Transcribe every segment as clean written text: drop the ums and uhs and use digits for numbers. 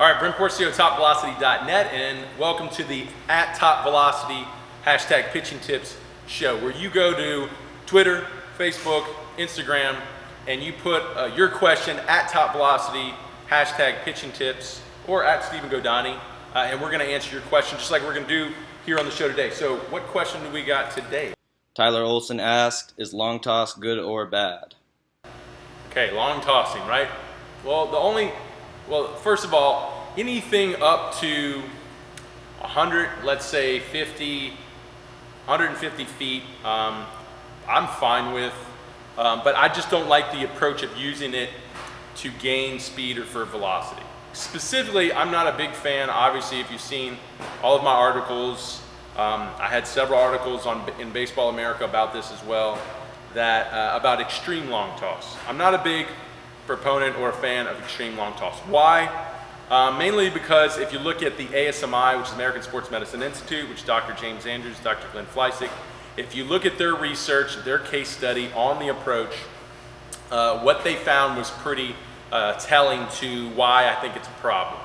All right, Brent Porcio, topvelocity.net, and welcome to the @topvelocity #pitching tips show, where you go to Twitter, Facebook, Instagram, and you put your question @topvelocity #pitching tips or @Stephen Godani, and we're going to answer your question just like we're going to do here on the show today. So, what question do we got today? Tyler Olson asked, is long toss good or bad? Okay, long tossing, right? Well, first of all, anything up to 100, let's say 50, 150 feet, I'm fine with, but I just don't like the approach of using it to gain speed or for velocity. Specifically, I'm not a big fan, obviously, if you've seen all of my articles, I had several articles in Baseball America about this as well, about extreme long toss. I'm not a big proponent or a fan of extreme long toss. Why? Mainly because if you look at the ASMI, which is American Sports Medicine Institute, which Dr. James Andrews, Dr. Glenn Fleisig, if you look at their research, their case study on the approach, what they found was pretty telling to why I think it's a problem.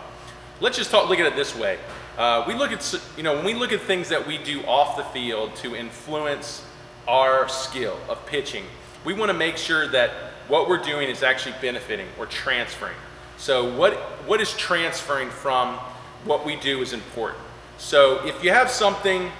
Let's just look at it this way. When we look at things that we do off the field to influence our skill of pitching, we want to make sure that what we're doing is actually benefiting or transferring. So what is transferring from what we do is important. So if you have something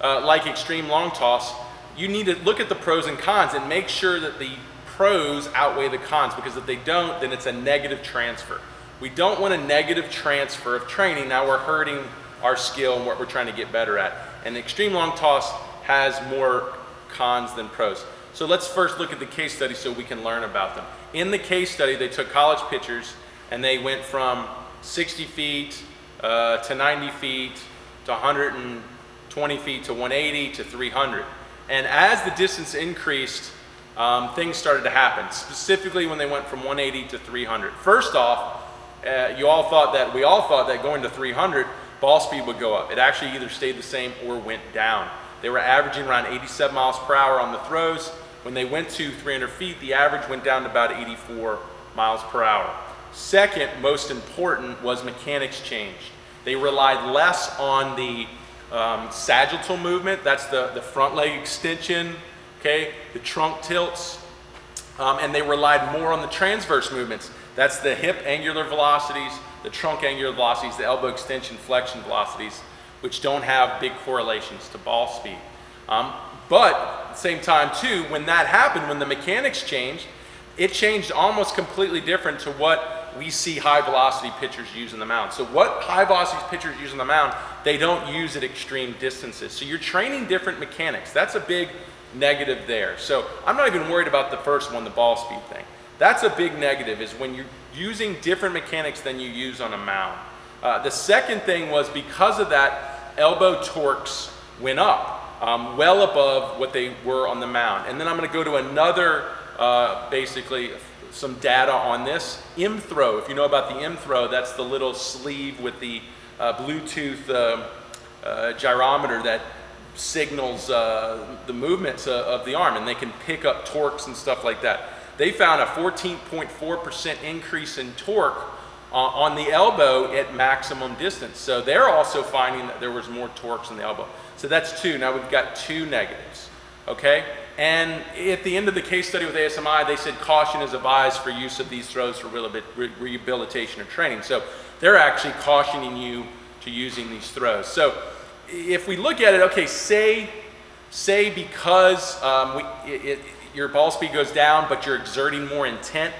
like extreme long toss, you need to look at the pros and cons and make sure that the pros outweigh the cons, because if they don't, then it's a negative transfer. We don't want a negative transfer of training. Now we're hurting our skill and what we're trying to get better at. And extreme long toss has more cons than pros. So let's first look at the case study so we can learn about them. In the case study, they took college pitchers and they went from 60 feet to 90 feet to 120 feet to 180 to 300. And as the distance increased, things started to happen, specifically when they went from 180 to 300. First off, we all thought that going to 300, ball speed would go up. It actually either stayed the same or went down. They were averaging around 87 miles per hour on the throws. When they went to 300 feet, the average went down to about 84 miles per hour. Second, most important, was mechanics changed. They relied less on the sagittal movement, that's the front leg extension, okay, the trunk tilts, and they relied more on the transverse movements. That's the hip angular velocities, the trunk angular velocities, the elbow extension flexion velocities, which don't have big correlations to ball speed. But at the same time too, when that happened, when the mechanics changed, it changed almost completely different to what we see high velocity pitchers use on the mound. So what high velocity pitchers use on the mound, they don't use at extreme distances. So you're training different mechanics. That's a big negative there. So I'm not even worried about the first one, the ball speed thing. That's a big negative, is when you're using different mechanics than you use on a mound. The second thing was, because of that, elbow torques went up. Well above what they were on the mound. And then I'm going to go to another, basically some data on this. M-throw, if you know about the M-throw, that's the little sleeve with the Bluetooth gyrometer that signals the movements of the arm, and they can pick up torques and stuff like that. They found a 14.4% increase in torque on the elbow at maximum distance. So they're also finding that there was more torques in the elbow. So that's two. Now we've got two negatives, okay? And at the end of the case study with ASMI, they said caution is advised for use of these throws for rehabilitation or training. So they're actually cautioning you to using these throws. So if we look at it, okay, say because your ball speed goes down, but you're exerting more intent,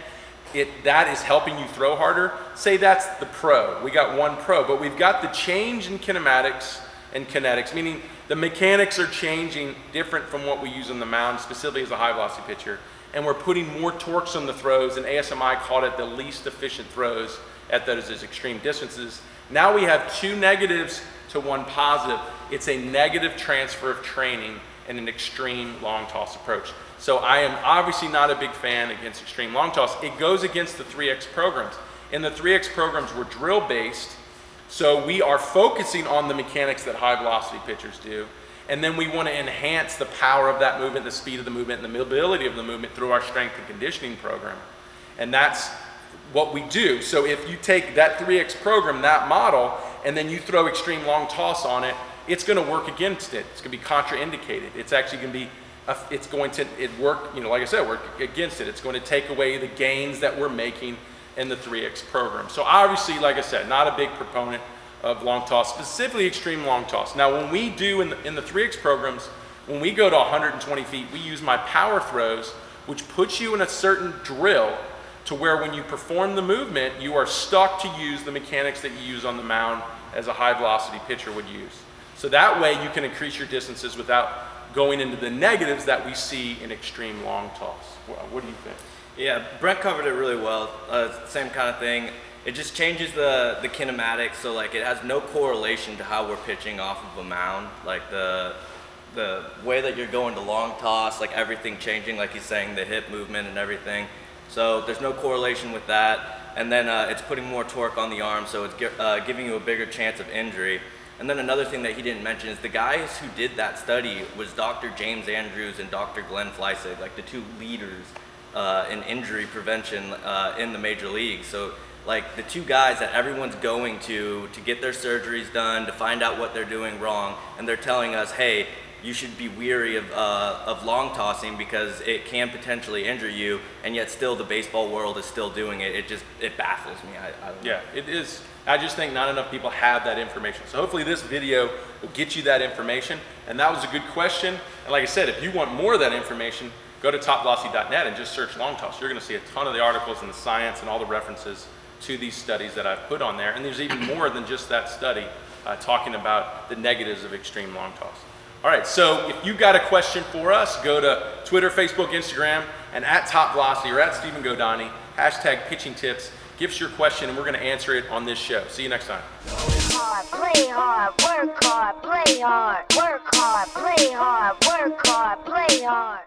that is helping you throw harder. Say that's the pro. We got one pro, but we've got the change in kinematics and kinetics, meaning the mechanics are changing different from what we use on the mound, specifically as a high velocity pitcher, and we're putting more torques on the throws, and ASMI called it the least efficient throws at those extreme distances. Now we have two negatives to one positive. It's a negative transfer of training and an extreme long toss approach. So I am obviously not a big fan against extreme long toss. It goes against the 3X programs. And the 3X programs were drill based, so we are focusing on the mechanics that high velocity pitchers do. And then we want to enhance the power of that movement, the speed of the movement, and the mobility of the movement through our strength and conditioning program. And that's what we do. So if you take that 3X program, that model, and then you throw extreme long toss on it, it's going to work against it. It's going to be contraindicated. It's actually going to be, it's going to work, like I said, work against it. It's going to take away the gains that we're making in the 3X program. So obviously, like I said, not a big proponent of long toss, specifically extreme long toss. Now, when we do in the 3X programs, when we go to 120 feet, we use my power throws, which puts you in a certain drill to where when you perform the movement, you are stuck to use the mechanics that you use on the mound as a high velocity pitcher would use. So that way you can increase your distances without going into the negatives that we see in extreme long toss. What do you think? Yeah, Brent covered it really well. Same kind of thing. It just changes the kinematics, so like it has no correlation to how we're pitching off of a mound. Like the way that you're going to long toss, like everything changing, like he's saying, the hip movement and everything. So there's no correlation with that. And then it's putting more torque on the arm, so it's giving you a bigger chance of injury. And then another thing that he didn't mention is the guys who did that study was Dr. James Andrews and Dr. Glenn Fleisig, like the two leaders in injury prevention in the major leagues. So like the two guys that everyone's going to get their surgeries done, to find out what they're doing wrong, and they're telling us, hey, you should be weary of long tossing because it can potentially injure you, and yet still the baseball world is still doing it. It baffles me. I don't know. Yeah, it is. I just think not enough people have that information. So hopefully this video will get you that information. And that was a good question. And like I said, if you want more of that information, go to topvelocity.net and just search long toss. You're going to see a ton of the articles and the science and all the references to these studies that I've put on there. And there's even more than just that study talking about the negatives of extreme long toss. All right, so if you got a question for us, go to Twitter, Facebook, Instagram, and at Top Velocity or at Stephen Godani, hashtag pitching tips. Give us your question and we're going to answer it on this show. See you next time. Play hard, work hard, play hard, work hard, play hard, work hard, play hard.